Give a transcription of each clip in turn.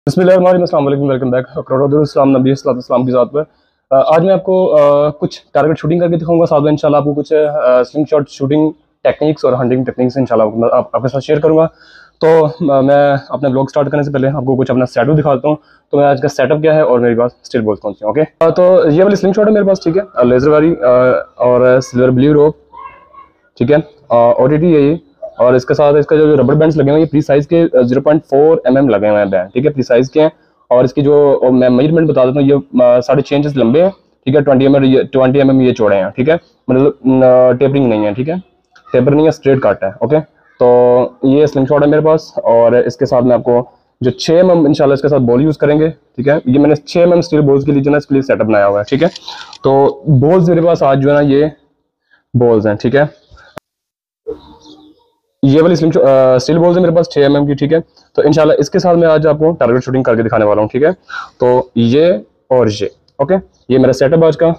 अस्सलाम वालेकुम, welcome back. इस्लाम नबी इस्लाम की ज़ात पर आज मैं आपको कुछ टारगेट शूटिंग करके दिखाऊंगा। साथ में इंशाल्लाह आपको कुछ स्लिंग शॉट शूटिंग टेक्निक्स और हंटिंग टेक्निक्स इंशाल्लाह आपके साथ शेयर करूंगा। तो मैं अपना ब्लॉग स्टार्ट करने से पहले आपको कुछ अपना सेटअप दिखाता हूँ। तो मैं आज का सेटअप क्या है और मेरे पास स्टिल बोल्स कौन सी हैं। ओके, तो ये वाली स्लिंग शॉट है मेरे पास, ठीक है। लेजर वाली और सिल्वर ब्लू रोप, ठीक है। ODT है ये। और इसके साथ इसका जो रबर बैंड्स लगे हुए हैं ये प्री साइज के 0.4 mm लगे हुए हैं बैंड, ठीक है, प्री साइज के हैं। और इसकी जो मैं मेजरमेंट बता देता हूँ, ये 6.5 इंच लंबे हैं, ठीक है। 20 mm ये चौड़े हैं, ठीक है। मतलब टेपरिंग नहीं है, ठीक है, टेपर नहीं है, स्ट्रेट कट है। ओके, तो ये स्लिंग शॉट है मेरे पास। और इसके साथ मैं आपको जो 6 mm इंशाल्लाह इसके साथ बॉल यूज करेंगे, ठीक है। ये मैंने 6 mm स्टील बॉल्स के लिए जो ना इसके लिए सेटअप बनाया हुआ है, ठीक है। तो बॉल्स मेरे पास आज जो है ना ये बॉल्स हैं, ठीक है। ये वाली स्टील बॉल्स है मेरे पास 6 mm की, ठीक है। तो इंशाल्लाह इसके साथ मैं आज आपको टारगेट शूटिंग करके दिखाने वाला हूँ, ठीक है। तो ये और ये ओके, ये मेरा सेटअप आज का।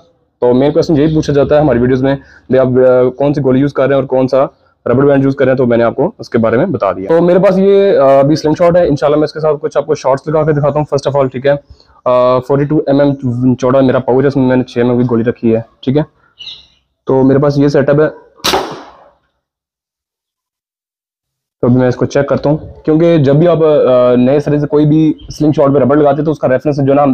तो मेन क्वेश्चन यही पूछा जाता है हमारी वीडियोस में, भाई आप कौन सी गोली यूज कर रहे हैं और कौन सा रबर बैंड यूज कर रहे हैं। तो मैंने आपको उसके बारे में बता दिया। तो मेरे पास ये अभी स्लिंग शॉट है। इंशाल्लाह मैं इसके साथ कुछ आपको शॉर्ट्स लगा के दिखाता हूँ फर्स्ट ऑफ ऑल, ठीक है। 42 mm चौड़ा मेरा पाउच है, उसमें मैंने 6 mm की गोली रखी है, ठीक है। तो मेरे पास ये सेटअप है। तो अभी मैं इसको चेक करता हूँ, क्योंकि जब भी आप नए सिरे से कोई भी स्लिंग शॉट पे रबड़ लगाते हैं तो उसका रेफरेंस जो ना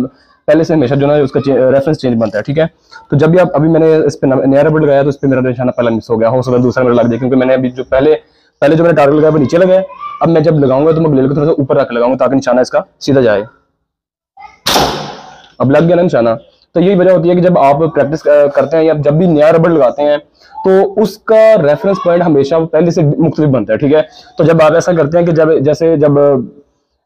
पहले से हमेशा जो ना उसका रेफरेंस चेंज बनता है, ठीक है। तो जब भी आप अभी मैंने इस पे नया रबड़ लगाया तो इस पे मेरा निशाना पहला मिस हो गया, हो सकता है दूसरा मेरा लग जाए, क्योंकि मैंने अभी जो पहले जो मैंने टारगेट लगाया वो नीचे लगा है। अब मैं जब लगाऊंगा तो मैं ब्लेड को थोड़ा सा ऊपर रख लगाऊंगा ताकि निशाना इसका सीधा जाए। अब लग गया ना निशाना। तो यही वजह होती है कि जब आप प्रैक्टिस करते हैं या जब भी नया रबड़ लगाते हैं तो उसका रेफरेंस पॉइंट हमेशा पहले से मुख्तलिफ बनता है, ठीक है। तो जब आप ऐसा करते हैं कि जब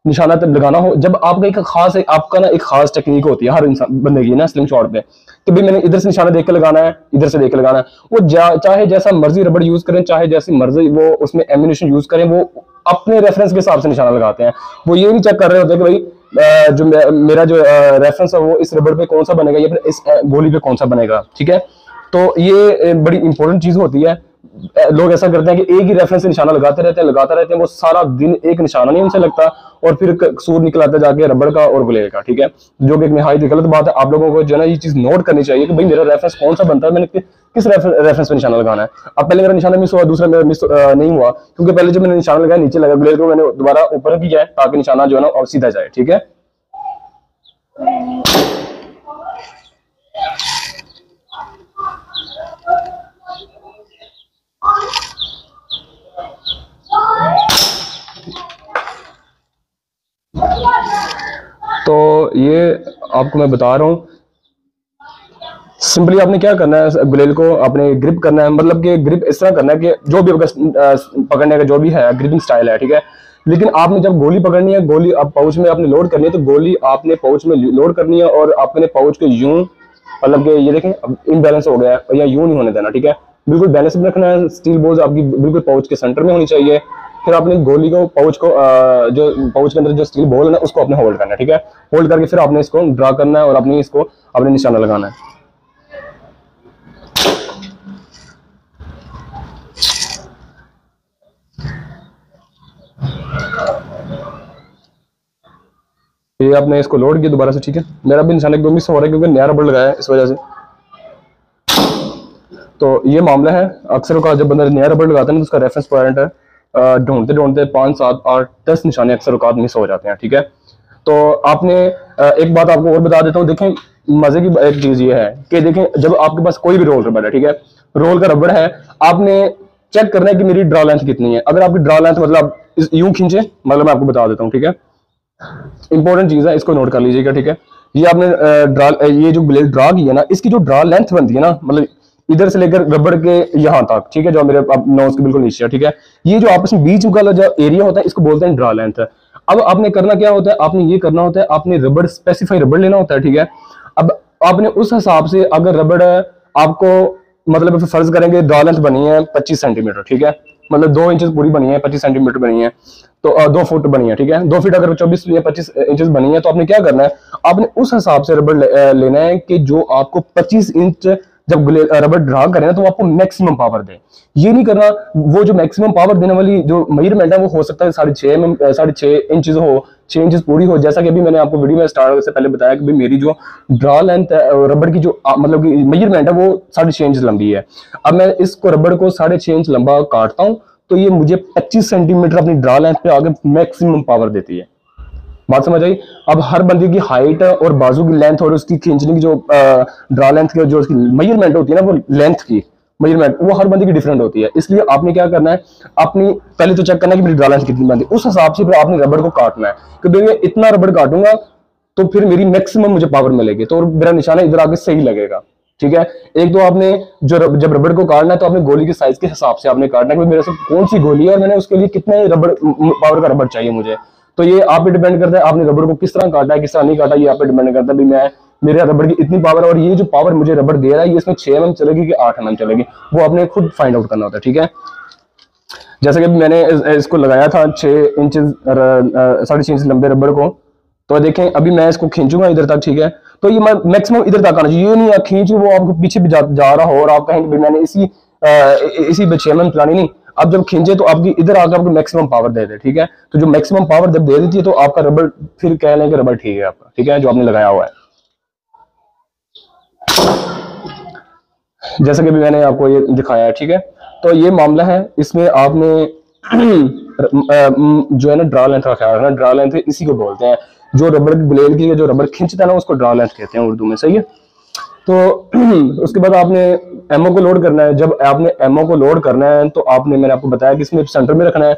निशाना तक लगाना हो, जब आपका एक खास आपका ना एक खास टेक्निक होती है हर इंसान बंदे की ना स्लिंग शॉट पे, कि भाई मैंने इधर से निशाना देख के लगाना है, इधर से देख के लगाना है। वो चाहे जैसा मर्जी रबड़ यूज करें, चाहे जैसी मर्जी वो उसमें एम्यूनेशन यूज करें, वो अपने रेफरेंस के हिसाब से निशाना लगाते हैं। वो ये नहीं चेक कर रहे होते कि भाई जो मेरा जो रेफरेंस है वो इस रबड़ पे कौन सा बनेगा या फिर इस गोली पे कौन सा बनेगा, ठीक है। तो ये बड़ी इंपॉर्टेंट चीज होती है। लोग ऐसा करते हैं कि एक ही रेफरेंस से निशाना लगाते रहते हैं, वो सारा दिन एक निशाना नहीं उनसे लगता और फिर कसूर निकल आता जाके रबड़ का और गुलेल का, ठीक है, जो कि एक निहायत गलत बात है। आप लोगों को जो है ना ये चीज नोट करनी चाहिए कि भाई मेरा रेफरेंस कौन सा बनता है, मैंने किस रेफरेंस पे निशाना लगाना है। अब पहले मेरा निशाना मिस हुआ, दूसरा मेरा मिस नहीं हुआ, क्योंकि पहले जो मैंने निशाना लगाया नीचे लगा, गुलेल को मैंने दोबारा ऊपर किया है ताकि निशाना जो है ना और सीधा जाए, ठीक है। तो ये आपको मैं बता रहा हूँ, सिंपली आपने क्या करना है, गुलेल को आपने ग्रिप करना है, मतलब कि ग्रिप इस तरह करना है कि जो भी पकड़ने का जो भी है ग्रिपिंग स्टाइल है, ठीक है। लेकिन आपने जब गोली पकड़नी है, गोली आप पाउच में आपने लोड करनी है, तो गोली आपने पाउच में लोड करनी है और आपने पाउच को यूं, मतलब कि ये देखें अब इनबैलेंस हो गया है, या यूं नहीं होने देना, ठीक है। बिल्कुल बैलेंस में रखना है। स्टील बॉल्स आपकी बिल्कुल पाउच के सेंटर में होनी चाहिए। फिर आपने गोली को पाउच को जो पाउच के अंदर जो स्टील बॉल है ना उसको आपने होल्ड करना है, ठीक है। होल्ड करके फिर आपने इसको ड्रा करना है और अपनी इसको अपने निशाना लगाना है। ये आपने इसको लोड किया दोबारा से, ठीक है। मेरा भी निशाना एकदम मिस हो रहा है क्योंकि नया रबड़ लगाया है इस वजह से। तो ये मामला है। अक्सर का जब बंदा नया रबड़ लगाता है ना तो उसका रेफरेंस पॉइंट है ढूंढते ढूंढते 5, 7, 8, 10 निशाने अक्सर औकात मिस हो जाते हैं, ठीक है। तो आपने एक बात आपको और बता देता हूँ, देखें मजे की एक चीज ये है कि देखें जब आपके पास कोई भी रोल रबड़ है, ठीक है, रोल का रबड़ है, आपने चेक करना है कि मेरी ड्रॉ लेंथ कितनी है। अगर आपकी ड्रॉ लेंथ मतलब यूं खींचे, मतलब मैं आपको बता देता हूँ, ठीक है, इंपॉर्टेंट चीज है, इसको नोट कर लीजिएगा, ठीक है। ये आपने ये जो ब्लेड ड्रा की है ना, इसकी जो ड्रॉ लेंथ बनती है ना, मतलब इधर से लेकर रबड़ के यहाँ तक, ठीक है, जो मेरे नोज के बिल्कुल नीचे है, ठीक है, ये जो आपस में बीच का जो एरिया होता है इसको बोलते हैं ड्रॉ लेंथ। अब आपने करना क्या होता है, आपने ये करना होता है, आपने रबड़ स्पेसिफाई रबड़ लेना होता है, ठीक है। अब आपने उस हिसाब से अगर रबड़ आपको मतलब फर्ज करेंगे ड्रॉ लेंथ बनी है 25 सेंटीमीटर, ठीक है, मतलब 2 इंच पूरी बनी है, 25 सेंटीमीटर बनी है, तो 2 फुट बनी है, ठीक है। 2 फीट अगर 24 या 25 इंच बनी है तो आपने क्या करना है, आपने उस हिसाब से रबड़ लेना है कि जो आपको 25 इंच जब रबर ड्रा करें ना तो आपको मैक्सिमम पावर दे। ये नहीं करना, वो जो मैक्सिमम पावर देने वाली जो मेजरमेंट है वो हो सकता है 6.5 इंच हो, 6 इंच पूरी हो। जैसा कि अभी मैंने आपको वीडियो में स्टार्ट से पहले बताया कि भाई मेरी जो ड्रा लेंथ है रबर की जो मतलब कि मेजरमेंट है वो 6.5 इंच लंबी है। अब मैं इसको रबर को 6.5 इंच लंबा काटता हूँ तो ये मुझे 25 सेंटीमीटर अपनी ड्रा लेंथ पे आगे मैक्सिमम पावर देती है। बात समझ आई। अब हर बंदे की हाइट और बाजू की लेंथ और उसकी खींचने की जो ड्रा लेंथ की जो उसकी मेजरमेंट होती है ना, वो लेंथ की मेजरमेंट वो हर बंदे की डिफरेंट होती है। इसलिए आपने क्या करना है, अपनी पहले तो चेक करना है कि मेरी ड्रा लेंथ कितनी बनती है, उस हिसाब से फिर आपने रबड़ को काटना है कि भाई मैं इतना रबड़ काटूंगा तो फिर मेरी मैक्सिमम मुझे पावर मिलेगी, तो मेरा निशाना इधर आगे सही लगेगा। ठीक है। एक तो आपने जब रबड़ को काटना है तो आपने गोली के साइज के हिसाब से आपने काटना है कि मेरे से कौन सी गोली है और मैंने उसके लिए कितने रबड़ पावर का रबड़ चाहिए मुझे। तो ये आप पे डिपेंड करता है आपने रबड़ को किस तरह काटा है, किस तरह नहीं काटा, ये आप पे डिपेंड करता है भी मैं मेरे रबड़ की इतनी पावर और ये जो पावर मुझे रबड़ दे रहा है ये इसमें 6 mm चलेगी कि 8 mm चलेगी, वो आपने खुद फाइंड आउट करना होता है। ठीक है। जैसे कि मैंने इसको लगाया था 6 इंच 6.5 इंच लंबे रबड़ को, तो देखें अभी मैं इसको खींचूंगा इधर तक। ठीक है। तो ये मैक्सिमम इधर तक आना चाहिए, ये नहीं खींच वो आपको पीछे भी जा रहा हो और आप कहेंगे मैंने इसी 6 mm चलानी नहीं। अब जब खींचे तो आपकी इधर आकर आपको मैक्सिमम पावर दे दे। ठीक है। तो जो मैक्सिमम पावर जब दे देती है तो आपका रबड़ फिर कह लें कि रबड़ ठीक है आपका। ठीक है, जो आपने लगाया हुआ है। जैसे कि भी मैंने आपको ये दिखाया है। ठीक है। तो ये मामला है, इसमें आपने जो है ना ड्रा लेंथ का ख्याल रखना। ड्रा लेंथ इसी को बोलते हैं, जो रबड़ की ब्लेड की जो रबड़ खींचता है ना उसको ड्रा लेंथ कहते हैं उर्दू में। सही है। तो उसके बाद आपने एमओ को लोड करना है। जब आपने एमओ को लोड करना है तो आपने, मैंने आपको बताया कि इसमें सेंटर में रखना है,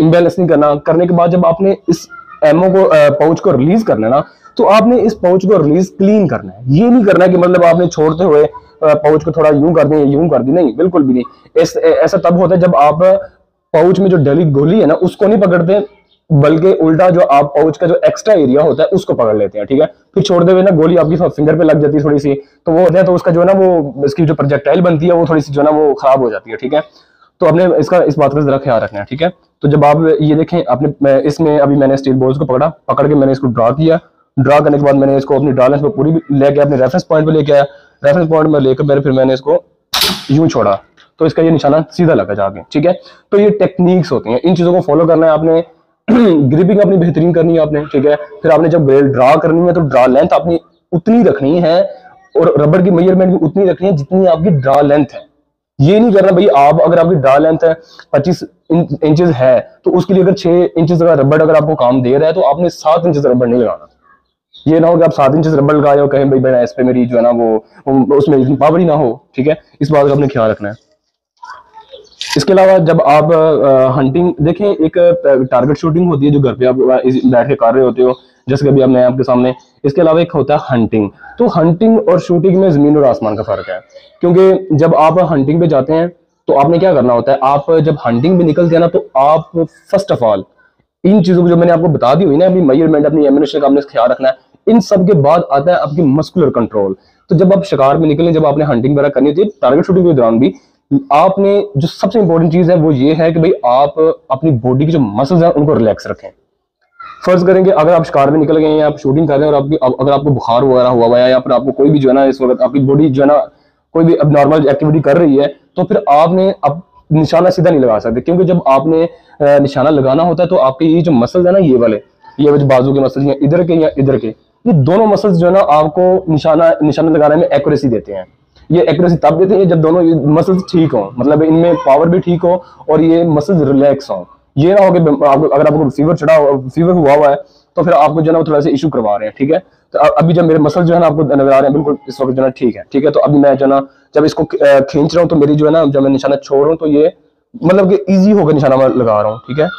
इम्बैलेंस नहीं करना। करने के बाद जब आपने इस एमओ को पाउच को रिलीज करना है ना, तो आपने इस पाउच को रिलीज क्लीन करना है। ये नहीं करना है कि मतलब आपने छोड़ते हुए पाउच को थोड़ा यूं कर दें यूं कर दी, नहीं, बिल्कुल भी नहीं। ऐसा तब होता है जब आप पाउच में जो डली गोली है ना उसको नहीं पकड़ते, बल्कि उल्टा जो आप पाउच का जो एक्स्ट्रा एरिया होता है उसको पकड़ लेते हैं। ठीक है। फिर छोड़ दे हुए ना गोली आपकी फिंगर पे लग जाती है थोड़ी सी, तो वो होता है तो उसका जो है ना वो इसकी जो प्रोजेक्टाइल बनती है वो थोड़ी सी जो है ना वो खराब हो जाती है। ठीक है। तो आपने इस बात का जरा ख्याल रखना है। ठीक है। तो जब आप ये देखें, आपने इसमें अभी मैंने स्टील बॉल्स को पकड़ के मैंने इसको ड्रा किया। ड्रा करने के बाद मैंने इसको अपनी ड्रा लेंथ पे पूरी लेके अपने रेफरेंस पॉइंट पे लेके आया। रेफरेंस पॉइंट में लेकर फिर मैंने इसको यूं छोड़ा तो इसका ये निशाना सीधा लगा जाके। ठीक है। तो ये टेक्निक्स होती हैं, इन चीजों को फॉलो करना है आपने। ग्रिपिंग अपनी बेहतरीन करनी है आपने। ठीक है। फिर आपने जब बेल ड्रा करनी है तो ड्रा लेंथ अपनी उतनी रखनी है और रबड़ की मेजरमेंट भी उतनी रखनी है जितनी आपकी ड्रा लेंथ है। ये नहीं करना भाई आप अगर आपकी ड्रा लेंथ है 25 इंचेस है तो उसके लिए अगर 6 इंचेस का रबड़ अगर आपको काम दे रहा है तो आपने 7 इंचेस रबड़ नहीं लगाना। ये ना हो कि आप 7 इंचेस रबड़ लगाए हो, कहें भाई बेटा इस पे मेरी जो है ना वो उसमें इतनी पावर ही ना हो। ठीक है। इस बात का आपने ख्याल रखना है। इसके अलावा जब आप हंटिंग देखें, एक टारगेट शूटिंग होती है जो घर पे आप बैठ के कर रहे होते हो, जैसे कि अभी मैं आपके सामने। इसके अलावा एक होता है हंटिंग। तो हंटिंग और शूटिंग में जमीन और आसमान का फर्क है, क्योंकि जब आप हंटिंग पे जाते हैं तो आपने क्या करना होता है, आप जब हंटिंग पे निकलते हैं ना तो आप फर्स्ट ऑफ ऑल इन चीजों को जो मैंने आपको बता दी हुई ना, अपनी मेजरमेंट अपनी एम्यूनेशन का आपने ख्याल रखना है। इन सब के बाद आता है आपकी मस्कुलर कंट्रोल। तो जब आप शिकार में निकलें, जब आपने हंटिंग वगैरह करनी होती है, टारगेट शूटिंग के दौरान भी आपने जो सबसे इंपॉर्टेंट चीज है वो ये है कि भाई आप अपनी बॉडी की जो मसल्स हैं उनको रिलैक्स रखें। फर्ज करेंगे अगर आप शिकार में निकल गए हैं, आप शूटिंग कर रहे हैं और अगर आपको बुखार वगैरह हुआ है या फिर आपको कोई भी जो है ना इस वक्त आपकी बॉडी जो है ना कोई भी अब नॉर्मल एक्टिविटी कर रही है, तो फिर आपने अब निशाना सीधा नहीं लगा सकते, क्योंकि जब आपने निशाना लगाना होता है तो आपके ये जो मसल्स है ना, ये जो बाजू के मसल्स हैं इधर के या इधर के, ये दोनों मसल्स जो है ना आपको निशाना लगाने में एक्यूरेसी देते हैं। ये एक्यूरेसी तब देते हैं जब दोनों मसल्स ठीक हो, मतलब इनमें पावर भी ठीक हो और ये मसल्स रिलैक्स हो। ये ना हो कि अगर आपको फीवर हुआ है तो फिर आपको जो है ना थोड़ा सा इशू करवा रहे हैं। ठीक है। तो अभी जब मेरे मसल जो है ना आपको नजर आ रहे हैं बिल्कुल इस वक्त जो है ठीक है। ठीक है। तो अभी मैं जो है ना जब इसको खींच रहा हूँ तो मेरी जो है ना जब मैं निशाना छोड़ रहा हूँ तो ये मतलब कि ईजी होकर निशाना मैं लगा रहा हूँ। ठीक है।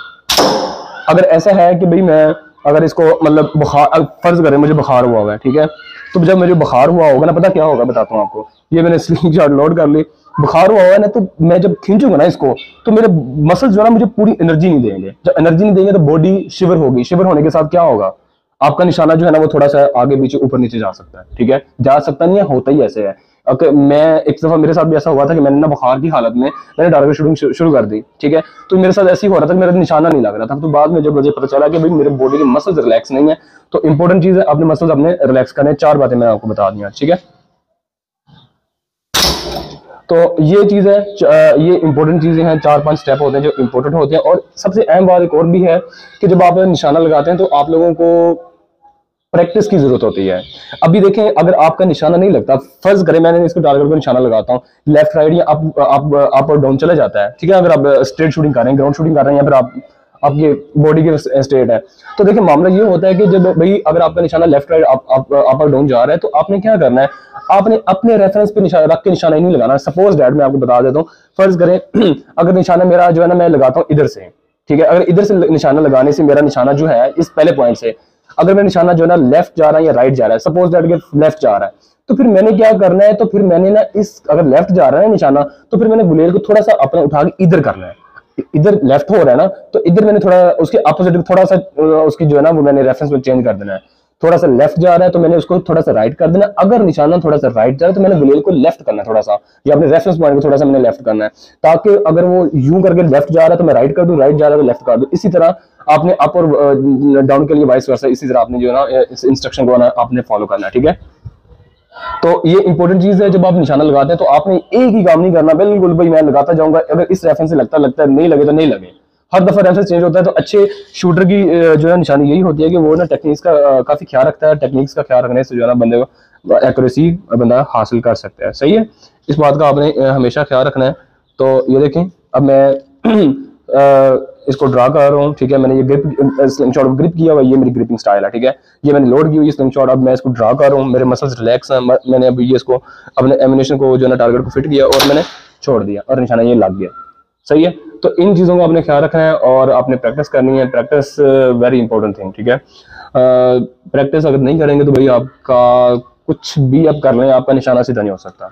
अगर ऐसा है कि भाई मैं अगर इसको मतलब बुखार, फर्ज करें मुझे बुखार हुआ है, ठीक है, तो जब मुझे बुखार हुआ होगा ना, पता क्या होगा बताता हूँ आपको। ये मैंने स्क्रीनशॉट लोड कर ली। बुखार हुआ है ना तो मैं जब खींचूंगा ना इसको तो मेरे मसल्स जो है ना मुझे पूरी एनर्जी नहीं देंगे। जब एनर्जी नहीं देंगे तो बॉडी शिवर होगी। शिवर होने के साथ क्या होगा, आपका निशाना जो है ना वो थोड़ा सा आगे पीछे ऊपर नीचे जा सकता है। ठीक है। जा सकता नहीं है, होता ही ऐसे है। ओके। मैं एक दफा मेरे साथ भी ऐसा हुआ था कि मैंने ना बुखार की हालत में मैंने टारगेट शूटिंग शुरू कर दी। ठीक है। तो मेरे साथ ऐसे ही हो रहा था कि मेरा निशाना नहीं लग रहा था। तो बाद में जब मुझे पता चला कि भाई मेरे बॉडी के मसल्स रिलैक्स नहीं है, तो इंपॉर्टेंट चीज है अपने मसल्स अपने रिलैक्स करने। 4 बातें मैं आपको बता दी। ठीक है। तो ये चीज़ है, ये इंपॉर्टेंट चीज़ें हैं, 4-5 स्टेप होते हैं जो इंपॉर्टेंट होते हैं। और सबसे अहम बात एक और भी है कि जब आप निशाना लगाते हैं तो आप लोगों को प्रैक्टिस की जरूरत होती है। अभी देखें, अगर आपका निशाना नहीं लगता, फर्ज करें मैंने इसको टारगेट पर निशाना लगाता हूँ, लेफ्ट राइट या अप और डाउन चला जाता है, ठीक है, अगर आप स्ट्रेट शूटिंग कर रहे हैं, ग्राउंड शूटिंग कर रहे हैं, या फिर आप आपके बॉडी के स्टेट है, तो देखिए मामला ये होता है कि जब भाई अगर आपका निशाना लेफ्ट राइट अप और डाउन जा रहा है, तो आपने क्या करना है, आपने अपने रेफरेंस पे निशाना रख के निशाना ही नहीं लगाना। सपोज दैट मैं आपको बता देता हूँ, फर्ज करें अगर निशाना मेरा जो है ना, मैं लगाता हूँ इधर से, ठीक है, अगर इधर से निशाना लगाने से मेरा निशाना जो है इस पहले पॉइंट से, अगर मेरा निशाना जो है ना लेफ्ट जा रहा है या राइट जा रहा है, सपोज दैट कि लेफ्ट जा रहा है, तो फिर मैंने क्या करना है, तो फिर मैंने ना इस, अगर लेफ्ट जा रहा है निशाना, तो फिर मैंने गुलेल को थोड़ा सा अपना उठा के इधर करना है। इधर लेफ्ट हो रहा है ना, तो इधर मैंने थोड़ा उसके अपोजिट थोड़ा सा उसकी जो है ना वो मैंने रेफरेंस में चेंज कर देना है। थोड़ा सा लेफ्ट जा रहा है तो मैंने उसको थोड़ा सा राइट कर देना। अगर निशाना थोड़ा सा राइट जा रहा है तो मैंने गुलेल को लेफ्ट करना है थोड़ा सा, या अपने रेफरेंस पॉइंट को थोड़ा सा मैंने लेफ्ट करना है, ताकि अगर वो यूं करके लेफ्ट जा रहा है तो मैं राइट कर दूं, राइट जा रहा है तो लेफ्ट कर दूं। इसी तरह आपने अप और डाउन के लिए वाइस वर्सा इसी तरह आपने जो है ना इस इंस्ट्रक्शन को ना आपने फॉलो करना है, ठीक है। तो ये इंपॉर्टेंट चीज है, जब आप निशाना लगाते हैं तो आपने एक ही काम नहीं करना, बिल्कुल भाई मैं लगाता जाऊंगा, अगर इस रेफरेंस से लगता है, नहीं लगे तो नहीं लगे। हर दफा रेफरेंस चेंज होता है। तो अच्छे शूटर की जो है निशानी यही होती है कि वो ना टेक्निक्स का काफी ख्याल रखता है। टेक्निक्स का ख्याल रखने से जो है ना बंदे को एक्यूरेसी बंदा हासिल कर सकता है। सही है, इस बात का आपने हमेशा ख्याल रखना है। तो ये देखें, अब मैं इसको ड्रा कर रहा हूँ, ठीक है। मैंने ये ग्रिप स्लिंगशॉट ग्रिप किया हुआ, ये मेरी ग्रिपिंग स्टाइल है, ठीक है। ये मैंने लोड की हुई स्लिंगशॉट, अब मैं इसको ड्रा कर रहा हूँ, मेरे मसल्स रिलैक्स हैं। मैंने अभी ये इसको अपने एमिनेशन को जो है ना टारगेट को फिट किया और मैंने छोड़ दिया और निशाना ये लग गया। सही है, तो इन चीज़ों का आपने ख्याल रखना है और आपने प्रैक्टिस करनी है। प्रैक्टिस वेरी इंपॉर्टेंट थिंग, ठीक है। प्रैक्टिस अगर नहीं करेंगे तो भाई आपका कुछ भी आप कर लें, आपका निशाना सीधा नहीं हो सकता।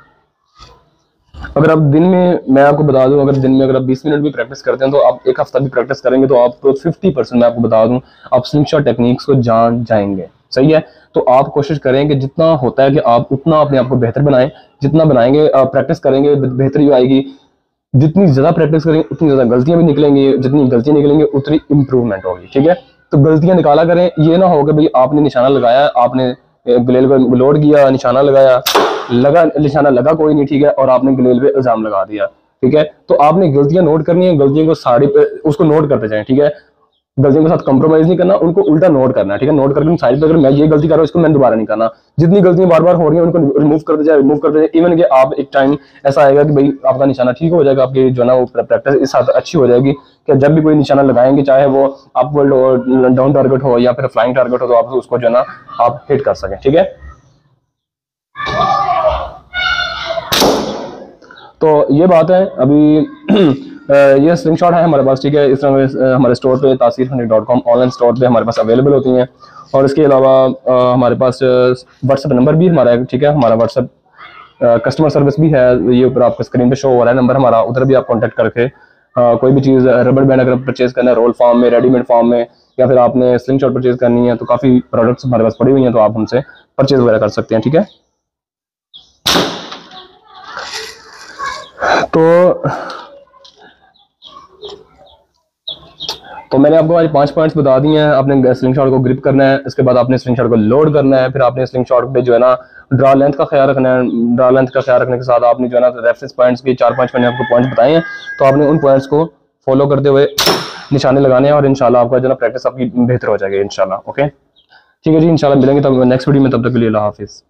अगर आप दिन में, मैं आपको बता दूं, अगर दिन में अगर आप 20 मिनट भी प्रैक्टिस करते हैं तो आप एक हफ्ता भी प्रैक्टिस करेंगे तो आप 50% मैं आपको बता दूं आप स्लिंगशॉट टेक्निक्स को जान जाएंगे। सही है, तो आप कोशिश करें कि जितना होता है कि आप उतना अपने आप को बेहतर बनाएं। जितना बनाएंगे, प्रैक्टिस करेंगे, बेहतरी आएगी। जितनी ज्यादा प्रैक्टिस करेंगे उतनी ज्यादा गलतियां भी निकलेंगी, जितनी गलतियां निकलेंगे उतनी इंप्रूवमेंट होगी, ठीक है। तो गलतियां निकाला करें, ये ना हो कि भाई आपने निशाना लगाया, आपने गुलेल को लोड किया, निशाना लगाया, निशाना लगा कोई नहीं, ठीक है, और आपने गुलेल पे इल्जाम लगा दिया, ठीक है। तो आपने गलतियां नोट करनी है, गलतियों को साड़ी पे उसको नोट करते जाएं, ठीक है। गलतियों के साथ कंप्रोमाइज नहीं करना, उनको उल्टा नोट करना है, ठीक है। नोट करके साइड पे, अगर मैं ये गलती कर रहा हूँ इसको मैं दोबारा नहीं करना। जितनी गलतियां बार बार हो रही हैं उनको रिमूव करते जाए। इवन कि आप एक टाइम ऐसा आएगा कि भाई आपका निशाना ठीक हो जाएगा, आपकी जो ना वो प्रैक्टिस इस हद अच्छी हो जाएगी कि जब भी कोई निशाना लगाएंगे, चाहे वो अपवर्ड हो, डाउन टारगेट हो या फिर फ्लाइंग टारगेट हो, तो आप उसको जो ना आप हिट कर सकें, ठीक है। तो ये बात है। अभी ये स्लिंगशॉट है हमारे पास, ठीक है। इस तरह हमारे स्टोर पे tasirhundy.com ऑनलाइन स्टोर पे हमारे पास अवेलेबल होती हैं। और इसके अलावा हमारे पास व्हाट्सएप नंबर भी हमारा है, ठीक है। हमारा व्हाट्सएप कस्टमर सर्विस भी है, ये ऊपर आपको स्क्रीन पे शो हो रहा है नंबर हमारा, उधर भी आप कॉन्टैक्ट करके कोई भी चीज़, रबर बैंड अगर परचेज करना है रोल फॉर्म में, रेडीमेड फॉर्म में, या फिर आपने स्लिंगशॉट परचेज करनी है, तो काफ़ी प्रोडक्ट्स हमारे पास पड़ी हुई हैं, तो आप हमसे परचेज वगैरह कर सकते हैं, ठीक है। तो मैंने आपको आज 5 पॉइंट्स बता दिए हैं। आपने स्लिंगशॉट को ग्रिप करना है, इसके बाद आपने स्लिंगशॉट को लोड करना है, फिर आपने स्लिंगशॉट पे जो है ना ड्रा लेंथ का ख्याल रखना है। ड्रा लेंथ का ख्याल रखने के साथ आपने जो है ना रेफरेंस पॉइंट्स की 4-5 मैंने आपको पॉइंट्स बताए हैं, तो आपने उन पॉइंट्स को फॉलो करते हुए निशाने लगाने हैं और इंशाल्लाह आपका जो ना प्रैक्टिस आपकी बेहतर हो जाएगी इंशाल्लाह। ओके, ठीक है जी, इंशाल्लाह मिलेंगे तब नेक्स्ट वीडियो में, तब तक के लिए अल्लाह हाफिज़।